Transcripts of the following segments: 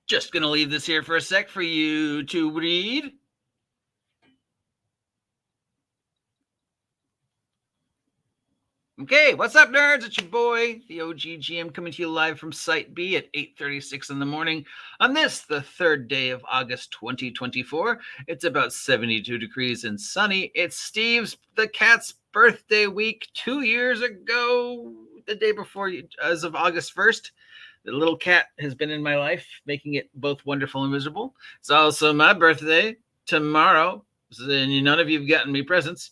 Just going to leave this here for a sec for you to read. Okay, what's up, nerds? It's your boy, the OG GM, coming to you live from Site B at 8:36 in the morning on this, the third day of August 2024. It's about 72 degrees and sunny. It's Steve's, the cat's birthday week 2 years ago, the day before, as of August 1st. The little cat has been in my life, making it both wonderful and miserable. It's also my birthday tomorrow, and none of you have gotten me presents.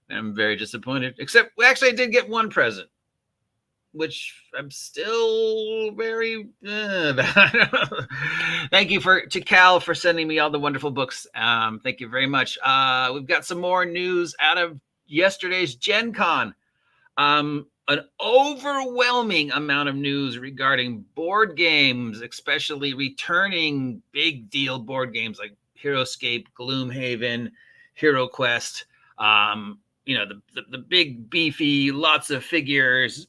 I'm very disappointed, except actually I did get one present, which I'm still very thank you to Cal for sending me all the wonderful books. Thank you very much. We've got some more news out of yesterday's Gencon. An overwhelming amount of news regarding board games, especially returning big deal board games like HeroScape, Gloomhaven, HeroQuest. The big beefy, lots of figures,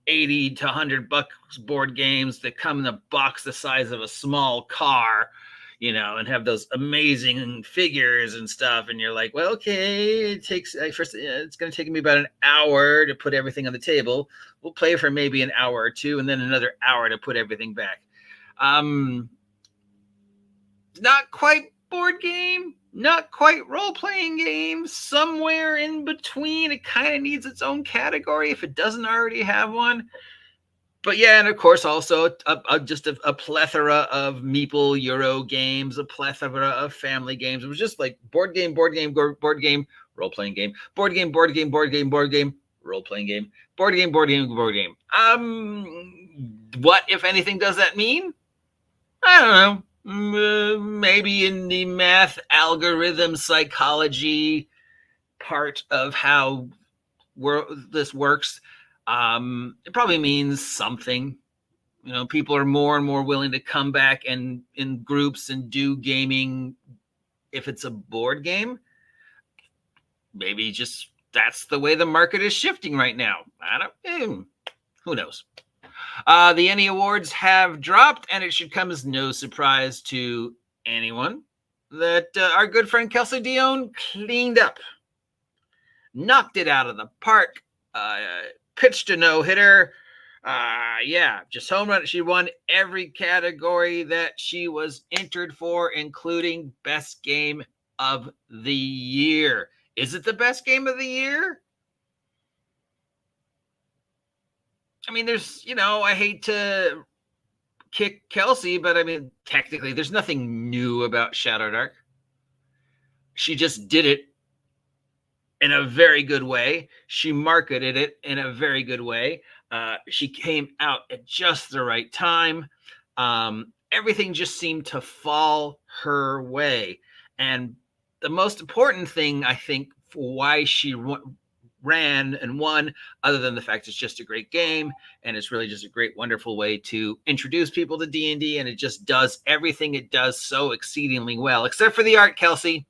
80 to 100 bucks board games that come in a box the size of a small car, and have those amazing figures and stuff. And you're like, well, okay, it's going to take me about an hour to put everything on the table. We'll play for maybe an hour or two, and then another hour to put everything back. Not quite board game. Not quite role-playing game, somewhere in between. It kind of needs its own category if it doesn't already have one. But yeah, and of course also just a plethora of Meeple Euro games, a plethora of family games. It was just like board game, role-playing game, board game, role-playing game, role-playing game. What, if anything, does that mean? I don't know. Maybe in the math, algorithm, psychology part of how this works, it probably means something. People are more and more willing to come back and in groups and do gaming if it's a board game. Maybe just that's the way the market is shifting right now. Who knows? The ENnie Awards have dropped, and it should come as no surprise to anyone that our good friend Kelsey Dion cleaned up, knocked it out of the park, pitched a no-hitter. Just home run. She won every category that she was entered for, including Best Game of the Year. Is it the best game of the year? I mean, there's, I hate to kick Kelsey, but I mean, technically, there's nothing new about Shadowdark. She just did it in a very good way. She marketed it in a very good way. She came out at just the right time. Everything just seemed to fall her way. And the most important thing, I think, for why she ran and won, other than the fact it's just a great game and it's really just a great, wonderful way to introduce people to D&D, and it just does everything it does so exceedingly well, except for the art, Kelsey.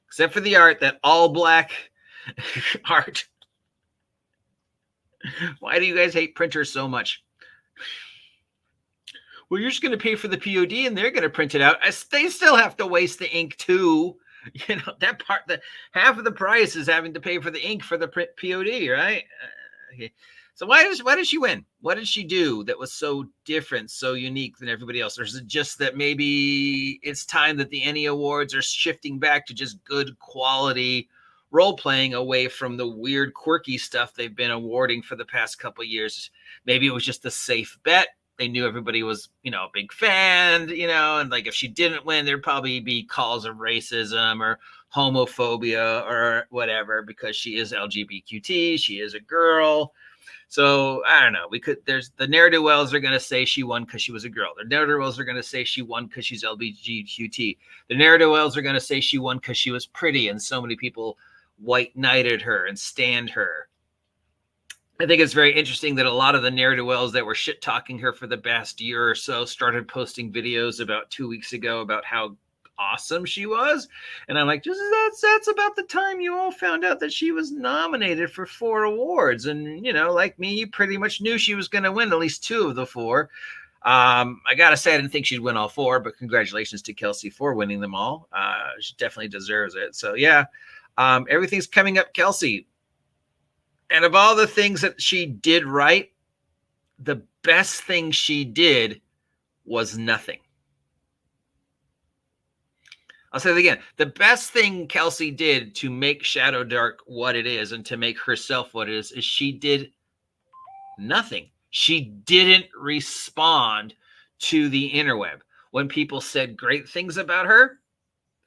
Except for the art, that all black art. Why do you guys hate printers so much? Well, you're just going to pay for the POD and they're going to print it out. They still have to waste the ink too. That part, half of the price is having to pay for the ink for the POD, right? Okay. So why did she win? What did she do that was so different, so unique than everybody else? Or is it just that maybe it's time that the ENnie Awards are shifting back to just good quality role-playing away from the weird, quirky stuff they've been awarding for the past couple of years? Maybe it was just a safe bet. They knew everybody was, a big fan, and like if she didn't win, there'd probably be calls of racism or homophobia or whatever because she is LGBTQT, she is a girl. So I don't know. There's the ne'er-do-wells are going to say she won because she was a girl. The ne'er-do-wells are going to say she won because she's LGBTQT. The ne'er-do-wells are going to say she won because she was pretty and so many people white knighted her and stand her. I think it's very interesting that a lot of the ne'er-do-wells that were shit-talking her for the past year or so started posting videos about 2 weeks ago about how awesome she was. And I'm like, that's about the time you all found out that she was nominated for 4 awards. And, like me, you pretty much knew she was going to win at least 2 of the 4. I gotta say, I didn't think she'd win all 4, but congratulations to Kelsey for winning them all. She definitely deserves it. So yeah, everything's coming up Kelsey. And of all the things that she did right, the best thing she did was nothing. I'll say it again. The best thing Kelsey did to make ShadowDark what it is and to make herself what it is she did nothing. She didn't respond to the interweb. When people said great things about her,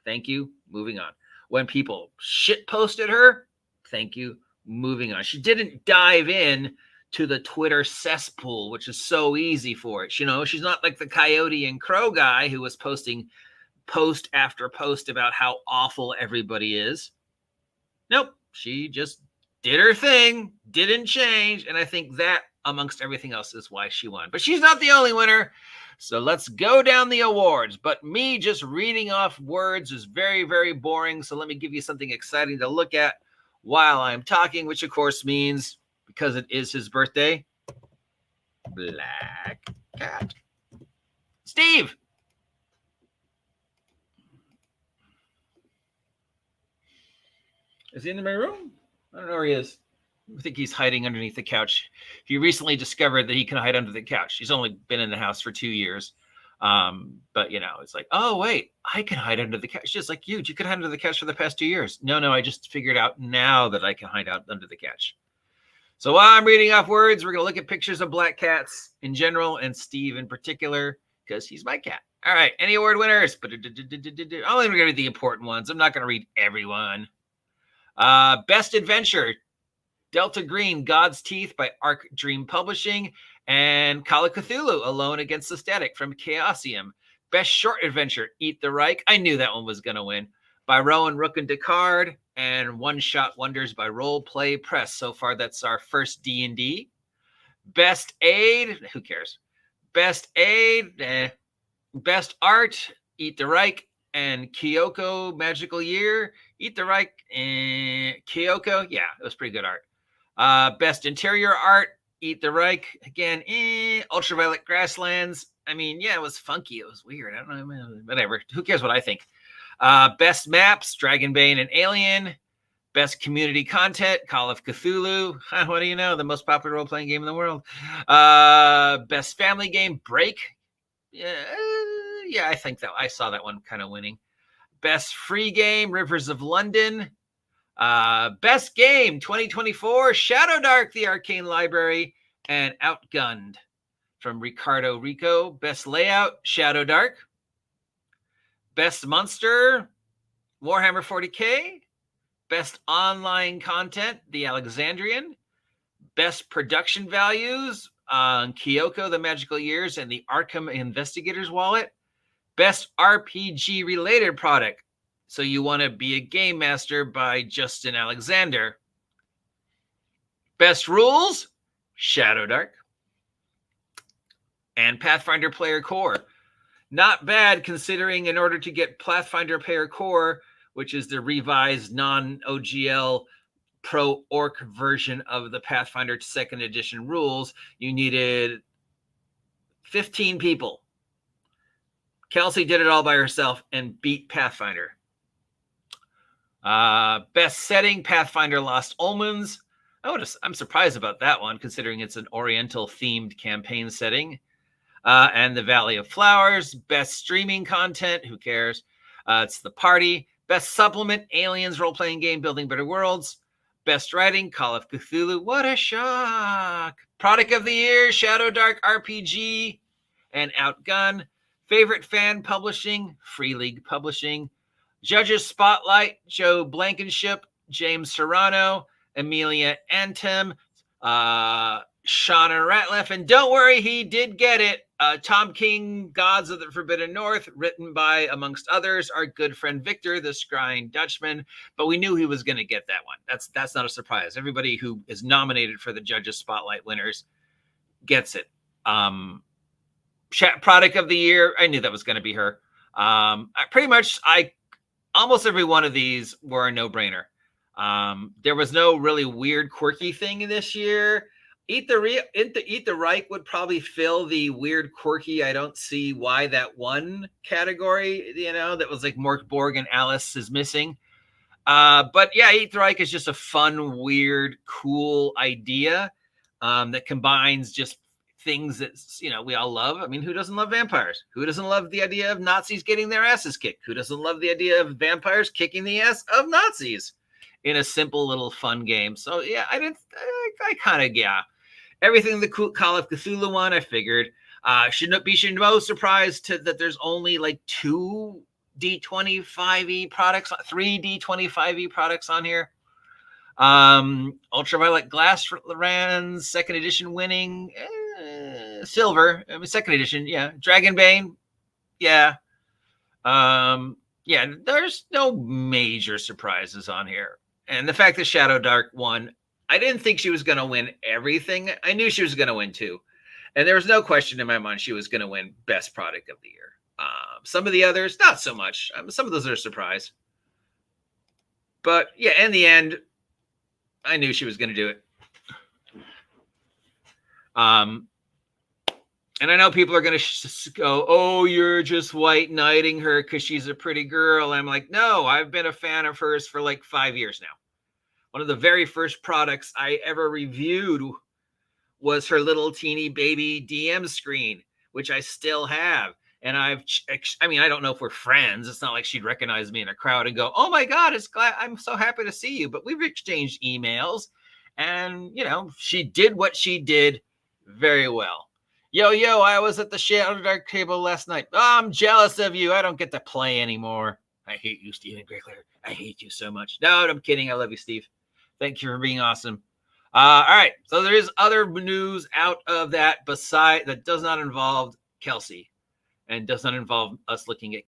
thank you, moving on. When people shit posted her, thank you, moving on. She didn't dive in to the Twitter cesspool, which is so easy for it. You know, she's not like the Coyote and Crow guy who was posting post after post about how awful everybody is. Nope, she just did her thing, didn't change, and I think that, amongst everything else, is why she won. But she's not the only winner, so let's go down the awards. But me just reading off words is very, very boring, so let me give you something exciting to look at while I'm talking, which of course means, because it is his birthday, Black Cat. Steve! Is he in my room? I don't know where he is. I think he's hiding underneath the couch. He recently discovered that he can hide under the couch. He's only been in the house for 2 years. But, you know, it's like, oh, wait, I can hide under the couch. Just like you could hide under the couch for the past 2 years. No, I just figured out now that I can hide out under the couch. So while I'm reading off words, we're going to look at pictures of black cats in general and Steve in particular, because he's my cat. All right, any award winners? I'm only going to read the important ones. I'm not going to read everyone. Best Adventure, Delta Green, God's Teeth by Arc Dream Publishing, and Call of Cthulhu, Alone Against the Static from Chaosium. Best Short Adventure, Eat the Reich. I knew that one was going to win. By Rowan Rook and Descartes, and One Shot Wonders by Role Play Press. So far, that's our first D&D. Best Aid, who cares? Best Aid, Best Art, Eat the Reich, and Kyoko Magical Year. Eat the Reich, Kyoko, yeah, it was pretty good art. Best Interior Art, Eat the Reich. Again, Ultraviolet Grasslands. I mean, yeah, it was funky. It was weird. I don't know. Whatever. Who cares what I think? Best Maps, Dragonbane and Alien. Best Community Content, Call of Cthulhu. What do you know? The most popular role-playing game in the world. Best Family Game, Break. Yeah, I think that I saw that one kind of winning. Best Free Game, Rivers of London. Best Game 2024, ShadowDark, The Arcane Library, and Outgunned from Ricardo Rico. Best Layout, ShadowDark. Best Monster, Warhammer 40K. Best Online Content, The Alexandrian. Best Production Values, Kyoko, The Magical Years, and the Arkham Investigator's Wallet. Best RPG related product, So You Want to Be a Game Master by Justin Alexander. Best Rules, ShadowDark. And Pathfinder Player Core. Not bad, considering in order to get Pathfinder Player Core, which is the revised non-OGL Pro Orc version of the Pathfinder 2nd Edition rules, you needed 15 people. Kelsey did it all by herself and beat Pathfinder. Best Setting, Pathfinder Lost Omens. I'm surprised about that one, considering it's an Oriental-themed campaign setting. And the Valley of Flowers. Best Streaming Content, who cares? It's The Party. Best Supplement, Aliens Role-Playing Game Building Better Worlds. Best Writing, Call of Cthulhu. What a shock. Product of the Year, ShadowDark RPG and Outgun. Favorite Fan Publishing, Free League Publishing. Judges Spotlight, Joe Blankenship, James Serrano, Amelia Antem, Shauna Ratliff. And don't worry, he did get it. Tom King, Gods of the Forbidden North, written by, amongst others, our good friend Victor, the Scrying Dutchman. But we knew he was going to get that one. That's not a surprise. Everybody who is nominated for the Judges Spotlight winners gets it. Product of the Year, I knew that was going to be her. Almost every one of these were a no-brainer. There was no really weird, quirky thing this year. Eat the Reich would probably fill the weird, quirky. I don't see why that one category. That was like Mork Borg and Alice is missing. But yeah, Eat the Reich is just a fun, weird, cool idea that combines just things that we all love. I mean, who doesn't love vampires? Who doesn't love the idea of Nazis getting their asses kicked? Who doesn't love the idea of vampires kicking the ass of Nazis in a simple little fun game? So yeah, I kind of everything the Call of Cthulhu one, I figured. Should no surprise that there's only like 2 D25E products, 3 D25E products on here. Ultraviolet Glass Rands, second edition winning, silver. I mean, second edition, yeah. Dragonbane, yeah. Yeah, there's no major surprises on here. And the fact that Shadowdark won, I didn't think she was going to win everything. I knew she was going to win 2. And there was no question in my mind she was going to win Best Product of the Year. Some of the others, not so much. Some of those are a surprise. But yeah, in the end, I knew she was going to do it. And I know people are going to go, oh, you're just white knighting her because she's a pretty girl. I'm like, no, I've been a fan of hers for like 5 years now. One of the very first products I ever reviewed was her little teeny baby DM screen, which I still have. And I don't know if we're friends. It's not like she'd recognize me in a crowd and go, oh my God, I'm so happy to see you. But we've exchanged emails and, she did what she did very well. Yo, I was at the Shadowdark table last night. Oh, I'm jealous of you. I don't get to play anymore. I hate you, Stephen Greckler. I hate you so much. No, I'm kidding. I love you, Steve. Thank you for being awesome. All right. So there is other news out of that that does not involve Kelsey and does not involve us looking at.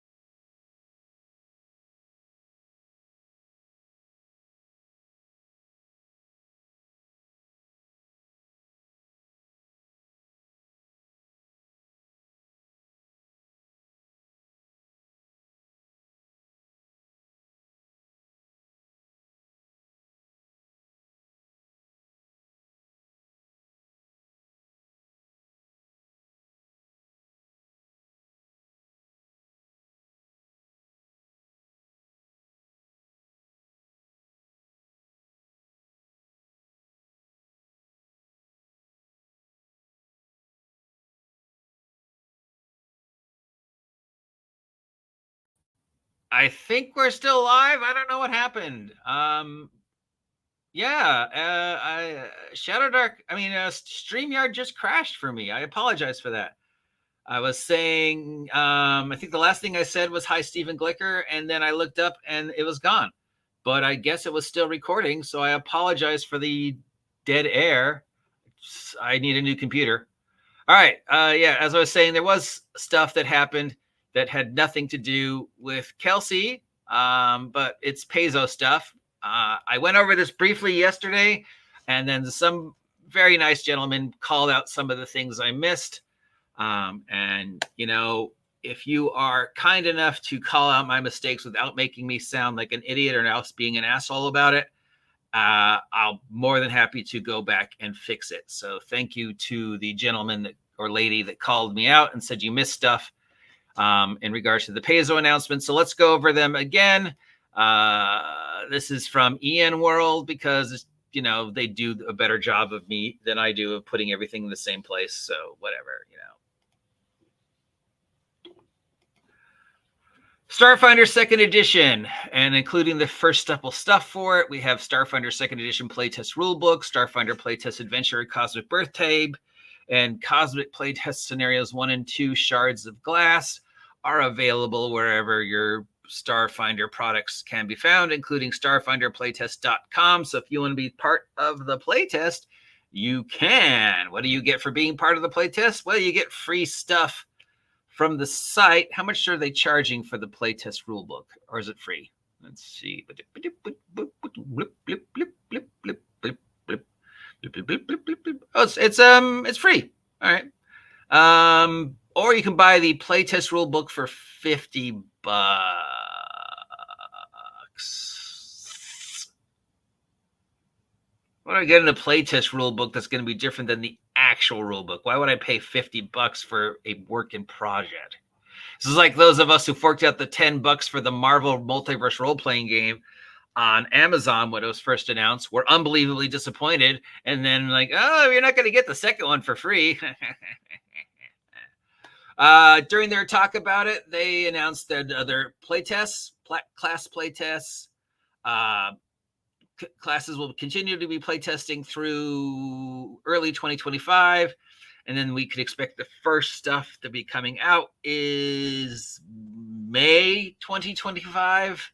I think we're still live. I don't know what happened. Shadowdark. StreamYard just crashed for me. I apologize for that. I was saying, I think the last thing I said was hi, Stephen Glicker, and then I looked up and it was gone. But I guess it was still recording, so I apologize for the dead air. I need a new computer. All right. As I was saying, there was stuff that happened that had nothing to do with Kelsey, but it's Paizo stuff. I went over this briefly yesterday, and then some very nice gentleman called out some of the things I missed. If you are kind enough to call out my mistakes without making me sound like an idiot or else being an asshole about it, I'll more than happy to go back and fix it. So thank you to the gentleman or lady that called me out and said you missed stuff in regards to the Paizo announcement. So let's go over them again. This is from EN World because, they do a better job of me than I do of putting everything in the same place. So whatever, Starfinder 2nd Edition, and including the first stuff for it, we have Starfinder 2nd Edition Playtest Rulebook, Starfinder Playtest Adventure Cosmic Birth Tape, and Cosmic Playtest Scenarios 1 and 2 Shards of Glass are available wherever your Starfinder products can be found, including starfinderplaytest.com. So if you want to be part of the playtest, you can. What do you get for being part of the playtest? Well, you get free stuff from the site. How much are they charging for the playtest rulebook, or is it free? Let's see. Oh, it's free. All right. Or you can buy the playtest rulebook for $50. Why would I get in a playtest rule book that's going to be different than the actual rule book? Why would I pay $50 for a work in project? This is like those of us who forked out the $10 for the Marvel Multiverse role-playing game on Amazon when it was first announced, were unbelievably disappointed, and then like, oh, you're not going to get the second one for free. During their talk about it, they announced that their playtests, class playtests, classes will continue to be playtesting through early 2025. And then we could expect the first stuff to be coming out is May 2025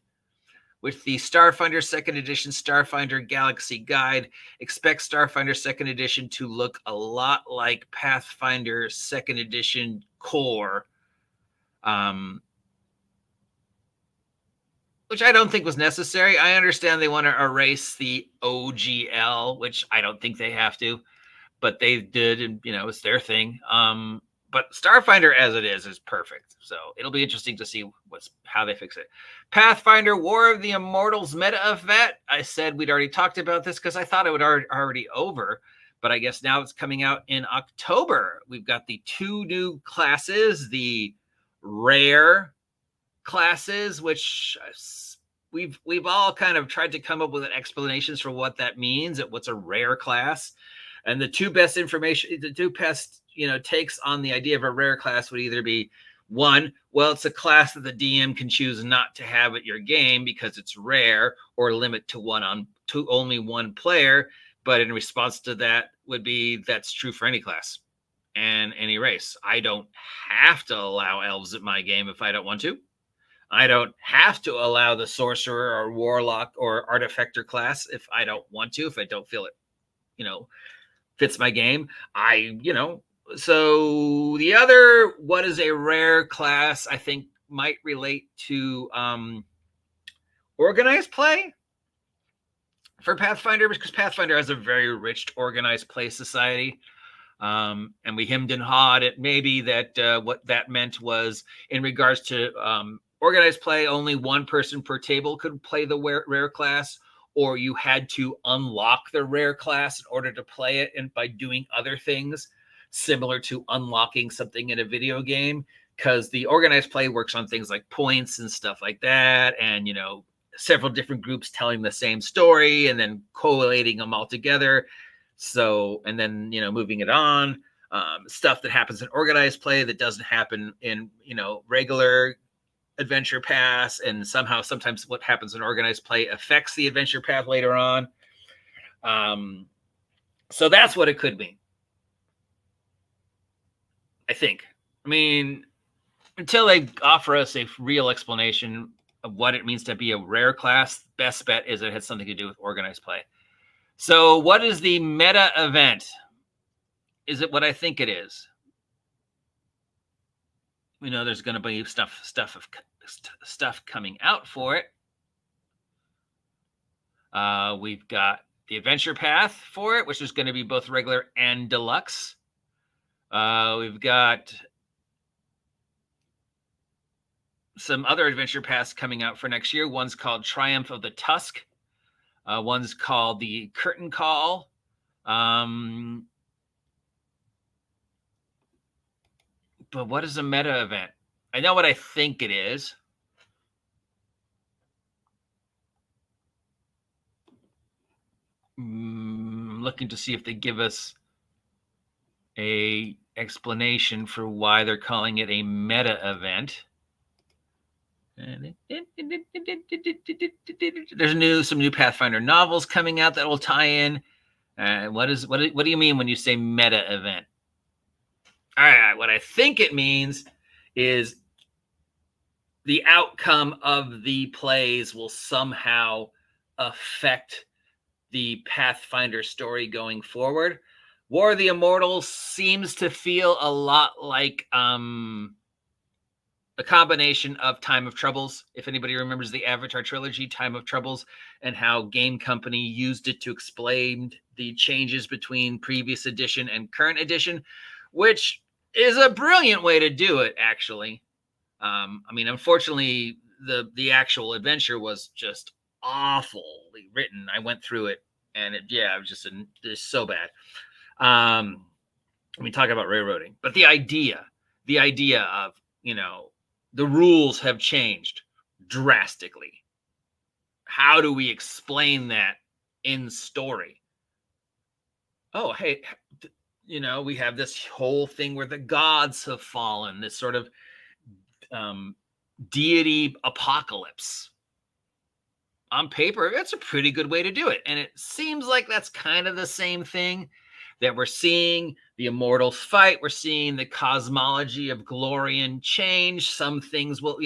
with the Starfinder 2nd Edition Starfinder Galaxy Guide. Expect Starfinder 2nd Edition to look a lot like Pathfinder 2nd Edition Core, which I don't think was necessary. I understand they want to erase the OGL, which I don't think they have to, but they did, and it's their thing. But Starfinder as it is perfect. So it'll be interesting to see how they fix it. Pathfinder War of the Immortals meta event. I said we'd already talked about this because I thought it would already over, but I guess now it's coming out in October. We've got the 2 new classes, the rare classes, which we've all kind of tried to come up with explanations for what that means. What's a rare class? And the two best takes on the idea of a rare class would either be one, well, it's a class that the DM can choose not to have at your game because it's rare, or limit to only one player. But in response to that would be that's true for any class and any race. I don't have to allow elves at my game if I don't want to. I don't have to allow the sorcerer or warlock or artifactor class if I don't want to, if I don't feel it, fits my game. So the other, what is a rare class, I think might relate to organized play for Pathfinder, because Pathfinder has a very rich organized play society. And we hemmed and hawed it. Maybe that what that meant was in regards to organized play, only one person per table could play the rare class, or you had to unlock the rare class in order to play it, and by doing other things similar to unlocking something in a video game, because the organized play works on things like points and stuff like that, and several different groups telling the same story and then collating them all together. So, and then moving it on, stuff that happens in organized play that doesn't happen in regular adventure paths, and sometimes what happens in organized play affects the adventure path later on. So that's what it could mean, I think. I mean, until they offer us a real explanation of what it means to be a rare class, best bet is it has something to do with organized play. So what is the meta event? Is it what I think it is? We know there's going to be stuff coming out for it. We've got the adventure path for it, which is going to be both regular and deluxe. We've got some other adventure paths coming out for next year. One's called Triumph of the Tusk. One's called the Curtain Call. But what is a meta event? I know what I think it is. Looking to see if they give us a explanation for why they're calling it a meta event. There's some new Pathfinder novels coming out that will tie in. What do you mean when you say meta event? All right, what I think it means is the outcome of the plays will somehow affect the Pathfinder story going forward. War of the Immortals seems to feel a lot like a combination of Time of Troubles. If anybody remembers the Avatar trilogy, Time of Troubles, and how Game Company used it to explain the changes between previous edition and current edition, which is a brilliant way to do it, actually. I mean, unfortunately, the actual adventure was just awfully written. I went through it and it was just so bad. Talk about railroading, but the idea of, the rules have changed drastically. How do we explain that in story? Oh, hey, we have this whole thing where the gods have fallen, this sort of deity apocalypse. On paper, that's a pretty good way to do it. And it seems like that's kind of the same thing that we're seeing. The immortals fight. We're seeing the cosmology of glory and change. Some things will,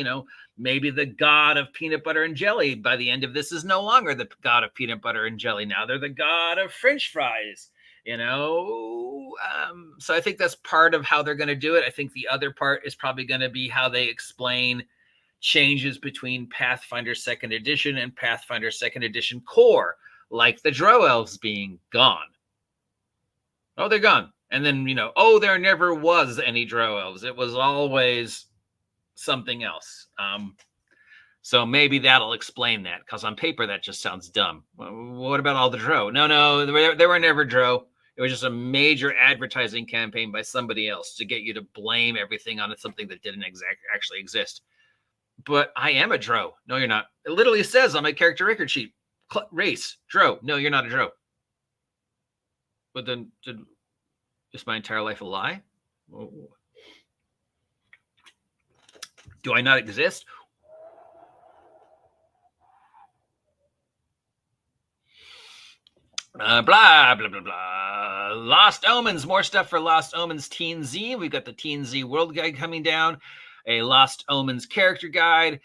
maybe the god of peanut butter and jelly by the end of this is no longer the god of peanut butter and jelly. Now they're the god of French fries, So I think that's part of how they're going to do it. I think the other part is probably going to be how they explain changes between Pathfinder 2nd Edition and Pathfinder 2nd Edition Core, like the Drow Elves being gone. Oh, they're gone. And then, there never was any Drow Elves. It was always something else. So maybe that'll explain that, because on paper that just sounds dumb. What about all the Drow? No, there were never Drow. It was just a major advertising campaign by somebody else to get you to blame everything on something that didn't actually exist. But I am a Drow. No, you're not. It literally says on my character record sheet, race, Drow. No, you're not a Drow. But then, is my entire life a lie? Whoa. Do I not exist? Blah, blah, blah, blah. Lost Omens. More stuff for Lost Omens Teen Z. We've got the Teen Z World Guide coming down. A Lost Omens character guide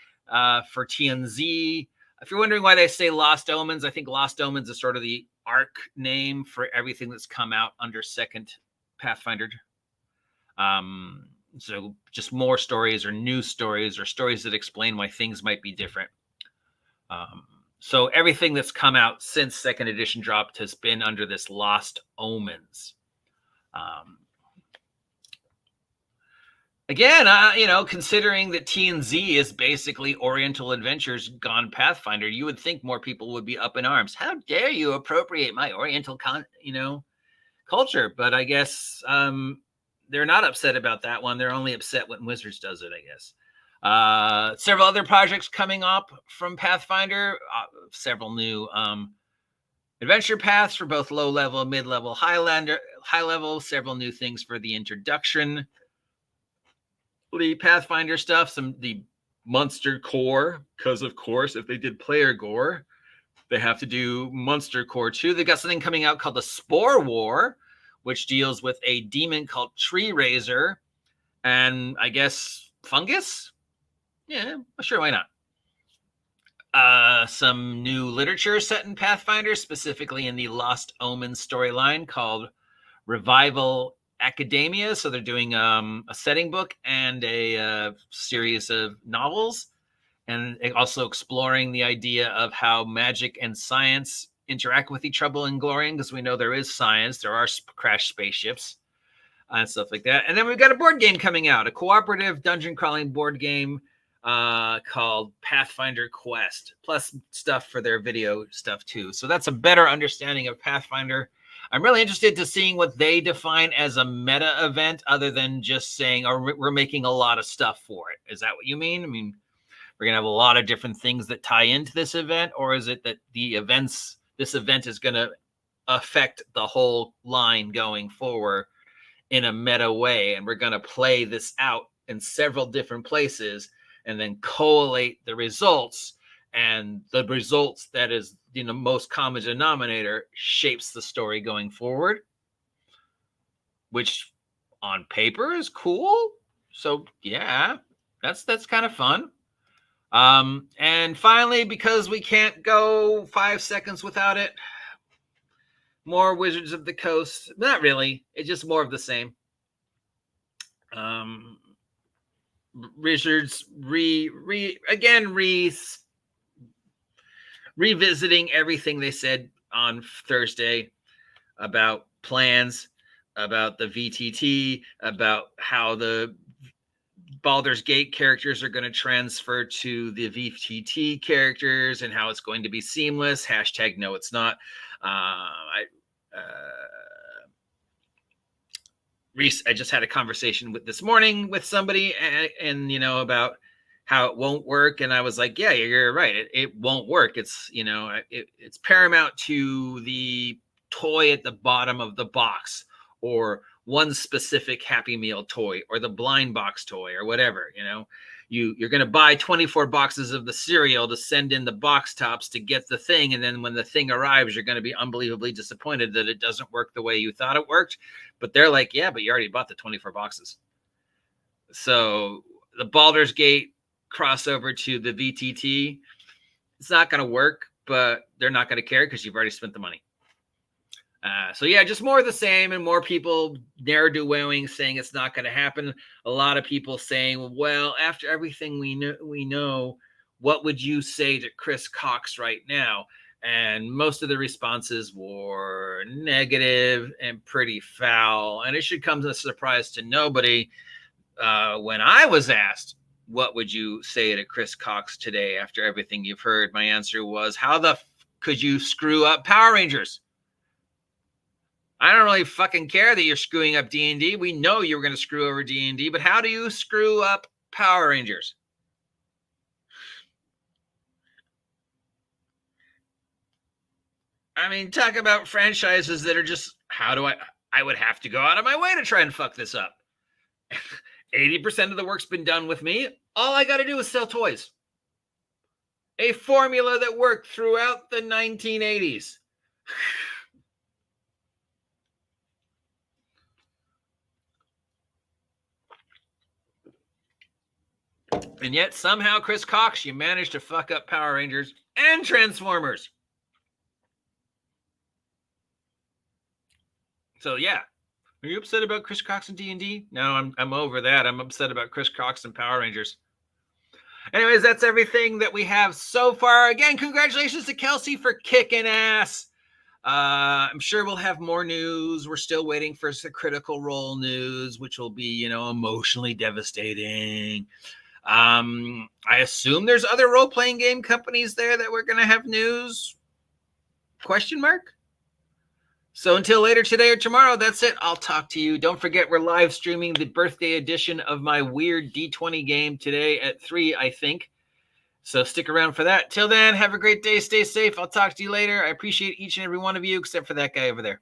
for TNZ. If you're wondering why they say Lost Omens, I think Lost Omens is sort of the arc name for everything that's come out under 2nd Pathfinder. So just more stories or new stories or stories that explain why things might be different. So everything that's come out since 2nd Edition dropped has been under this Lost Omens. Again, considering that TNZ is basically Oriental Adventures gone Pathfinder, you would think more people would be up in arms. How dare you appropriate my Oriental culture? But I guess they're not upset about that one. They're only upset when Wizards does it, I guess. Several other projects coming up from Pathfinder. Several new adventure paths for both low level, mid level, high level. Several new things for the introduction. The Pathfinder stuff, the monster core, because of course, if they did player gore, they have to do monster core too. They got something coming out called the Spore War, which deals with a demon called Tree Razor, and I guess fungus. Yeah, sure, why not? Some new literature set in Pathfinder, specifically in the Lost Omens storyline called Revival Academia. So they're doing a setting book and a series of novels, and also exploring the idea of how magic and science interact with each other in Glorian, because we know there is science, there are crashed spaceships and stuff like that. And then we've got a board game coming out, a cooperative dungeon crawling board game called Pathfinder Quest, plus stuff for their video stuff too. So that's a better understanding of Pathfinder. I'm really interested to seeing what they define as a meta event, other than just saying, oh, we're making a lot of stuff for it. Is that what you mean? I mean, we're going to have a lot of different things that tie into this event, or is it that this event is going to affect the whole line going forward in a meta way, and we're going to play this out in several different places and then collate the results, and the results that is most common denominator shapes the story going forward, which on paper is cool. So yeah, that's kind of fun. And finally, because we can't go 5 seconds without it, more Wizards of the Coast. Not really. It's just more of the same. Wizards revisiting everything they said on Thursday about plans, about the VTT, about how the Baldur's Gate characters are going to transfer to the VTT characters and how it's going to be seamless. # no, it's not. I just had a conversation with this morning with somebody and about how it won't work. And I was like, yeah, you're right. It won't work. It's, it's paramount to the toy at the bottom of the box, or one specific Happy Meal toy, or the blind box toy, or whatever. You're going to buy 24 boxes of the cereal to send in the box tops to get the thing. And then when the thing arrives, you're going to be unbelievably disappointed that it doesn't work the way you thought it worked. But they're like, yeah, but you already bought the 24 boxes. So the Baldur's Gate crossover to the VTT, it's not going to work, but they're not going to care because you've already spent the money. So yeah, just more of the same, and more people ne'er-do-welling saying it's not going to happen. A lot of people saying, well, after everything we know, what would you say to Chris Cox right now? And most of the responses were negative and pretty foul. And it should come as a surprise to nobody. When I was asked, what would you say to Chris Cox today after everything you've heard? My answer was, how the could you screw up Power Rangers? I don't really fucking care that you're screwing up D&D. We know you were going to screw over D&D, but how do you screw up Power Rangers? I mean, talk about franchises that are just, I would have to go out of my way to try and fuck this up. 80% of the work's been done with me. All I got to do is sell toys. A formula that worked throughout the 1980s. And yet somehow, Chris Cox, you managed to fuck up Power Rangers and Transformers. So yeah, are you upset about Chris Cox and D&D? No, I'm over that. I'm upset about Chris Cox and Power Rangers. Anyways, that's everything that we have so far. Again, congratulations to Kelsey for kicking ass. I'm sure we'll have more news. We're still waiting for the Critical Role news, which will be, emotionally devastating. I assume there's other role-playing game companies there that we're going to have news? Question mark? So until later today or tomorrow, that's it. I'll talk to you. Don't forget, we're live streaming the birthday edition of my weird D20 game today at 3, I think. So stick around for that. Till then, have a great day. Stay safe. I'll talk to you later. I appreciate each and every one of you, except for that guy over there.